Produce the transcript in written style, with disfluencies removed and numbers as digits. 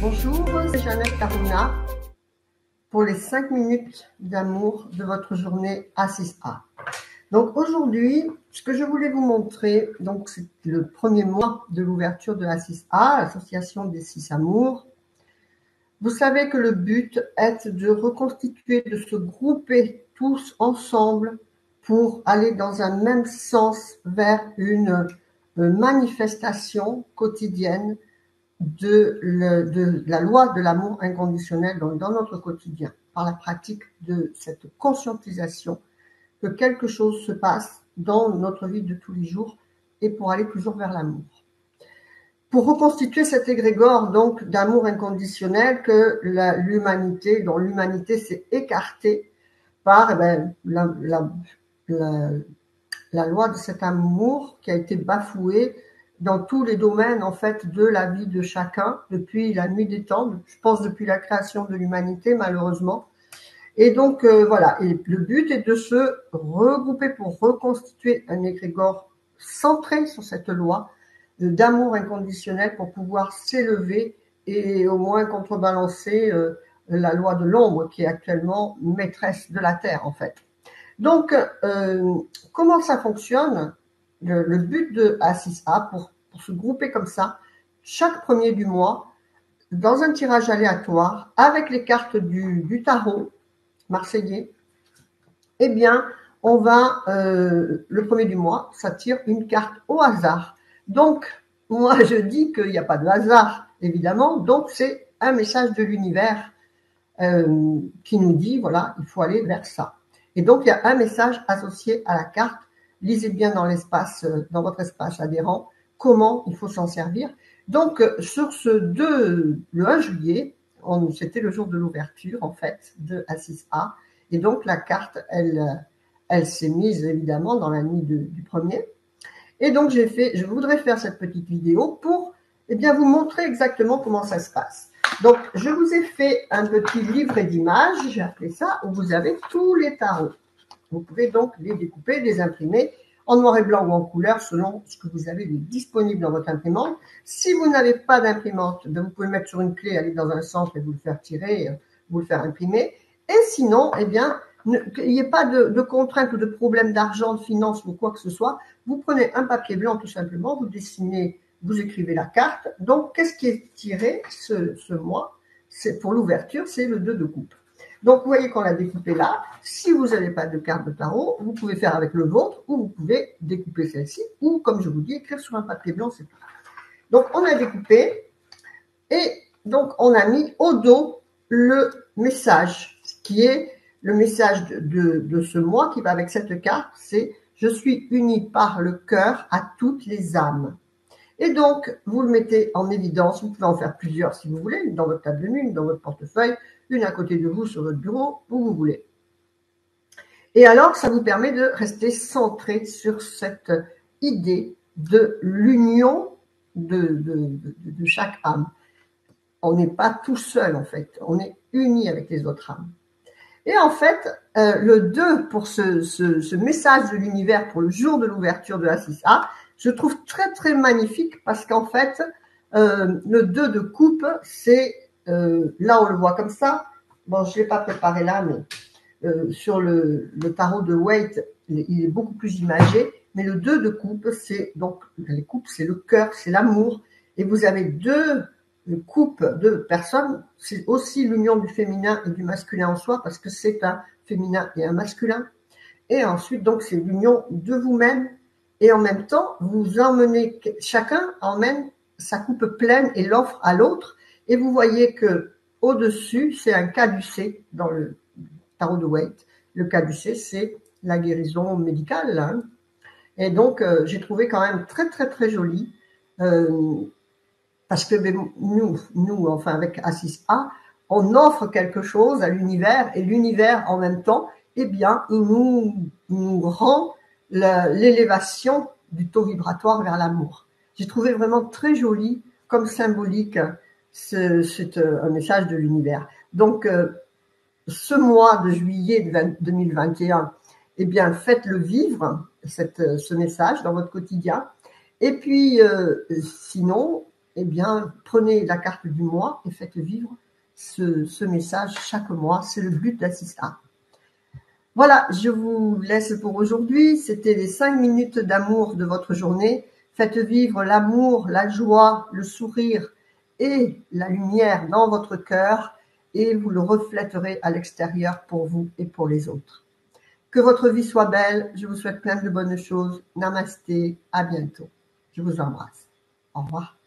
Bonjour, c'est Jeannette Karuna pour les 5 minutes d'amour de votre journée A6A. Donc aujourd'hui, ce que je voulais vous montrer, donc c'est le premier mois de l'ouverture de A6A, l'association des 6 amours. Vous savez que le but est de reconstituer, de se grouper tous ensemble pour aller dans un même sens vers une manifestation quotidienne de la loi de l'amour inconditionnel dans notre quotidien, par la pratique de cette conscientisation que quelque chose se passe dans notre vie de tous les jours et pour aller toujours vers l'amour. Pour reconstituer cet égrégore donc d'amour inconditionnel que l'humanité, dont l'humanité s'est écartée par la loi de cet amour qui a été bafouée dans tous les domaines en fait de la vie de chacun depuis la nuit des temps, je pense depuis la création de l'humanité malheureusement. Et donc voilà, et le but est de se regrouper pour reconstituer un égrégore centré sur cette loi d'amour inconditionnel pour pouvoir s'élever et au moins contrebalancer la loi de l'ombre qui est actuellement maîtresse de la Terre en fait. Donc, comment ça fonctionne? Le but de A6A, pour se grouper comme ça, chaque premier du mois, dans un tirage aléatoire, avec les cartes du tarot marseillais, eh bien, on va, le premier du mois, ça tire une carte au hasard. Donc, moi, je dis qu'il n'y a pas de hasard, évidemment, donc c'est un message de l'univers qui nous dit, voilà, il faut aller vers ça. Et donc, il y a un message associé à la carte. Lisez bien dans l'espace, dans votre espace adhérent, comment il faut s'en servir. Donc, sur le 1 juillet, c'était le jour de l'ouverture, en fait, de A6A. Et donc, la carte, elle s'est mise, évidemment, dans la nuit du premier. Et donc, je voudrais faire cette petite vidéo pour, eh bien, vous montrer exactement comment ça se passe. Donc, je vous ai fait un petit livret d'images, j'ai appelé ça, où vous avez tous les tarots. Vous pouvez donc les découper, les imprimer en noir et blanc ou en couleur selon ce que vous avez de disponible dans votre imprimante. Si vous n'avez pas d'imprimante, vous pouvez le mettre sur une clé, aller dans un centre et vous le faire tirer, vous le faire imprimer. Et sinon, eh bien, qu'il n'y ait pas de contraintes ou de problèmes d'argent, de finances ou quoi que ce soit, vous prenez un papier blanc tout simplement, vous dessinez, vous écrivez la carte. Donc, qu'est-ce qui est tiré ce mois? C'est pour l'ouverture, c'est le 2 de coupe. Donc, vous voyez qu'on l'a découpé là. Si vous n'avez pas de carte de tarot, vous pouvez faire avec le vôtre ou vous pouvez découper celle-ci ou, comme je vous dis, écrire sur un papier blanc, c'est tout. Donc, on a découpé et donc, on a mis au dos le message, qui est le message de ce mois qui va avec cette carte, c'est « Je suis uni par le cœur à toutes les âmes ». Et donc, vous le mettez en évidence, vous pouvez en faire plusieurs si vous voulez, dans votre table de nuit, dans votre portefeuille, une à côté de vous sur votre bureau, où vous voulez. Et alors, ça vous permet de rester centré sur cette idée de l'union de chaque âme. On n'est pas tout seul en fait, on est unis avec les autres âmes. Et en fait, le 2 pour ce message de l'univers pour le jour de l'ouverture de A6A, je trouve très très magnifique parce qu'en fait, le 2 de coupe, c'est, là on le voit comme ça, bon je ne l'ai pas préparé là, mais sur le tarot de Waite, il est beaucoup plus imagé, mais le 2 de coupe, c'est donc, les coupes c'est le cœur, c'est l'amour, et vous avez deux coupes de personnes, c'est aussi l'union du féminin et du masculin en soi, parce que c'est un féminin et un masculin, et ensuite donc c'est l'union de vous-même. Et en même temps, vous emmenez, chacun emmène sa coupe pleine et l'offre à l'autre. Et vous voyez que au-dessus, c'est un caducée dans le tarot de Waite. Le caducée, c'est la guérison médicale. Hein. Et donc, j'ai trouvé quand même très, très, très joli. Parce que nous, enfin, avec A6A, on offre quelque chose à l'univers. Et l'univers, en même temps, eh bien, il nous rend l'élévation du taux vibratoire vers l'amour. J'ai trouvé vraiment très joli comme symbolique c'est un message de l'univers. Donc, ce mois de juillet 2021, eh bien, faites-le vivre, ce message dans votre quotidien. Et puis, sinon, eh bien, prenez la carte du mois et faites vivre ce message chaque mois. C'est le but d'Assista. Voilà, je vous laisse pour aujourd'hui. C'était les 5 minutes d'amour de votre journée. Faites vivre l'amour, la joie, le sourire et la lumière dans votre cœur et vous le reflèterez à l'extérieur pour vous et pour les autres. Que votre vie soit belle. Je vous souhaite plein de bonnes choses. Namasté. À bientôt. Je vous embrasse. Au revoir.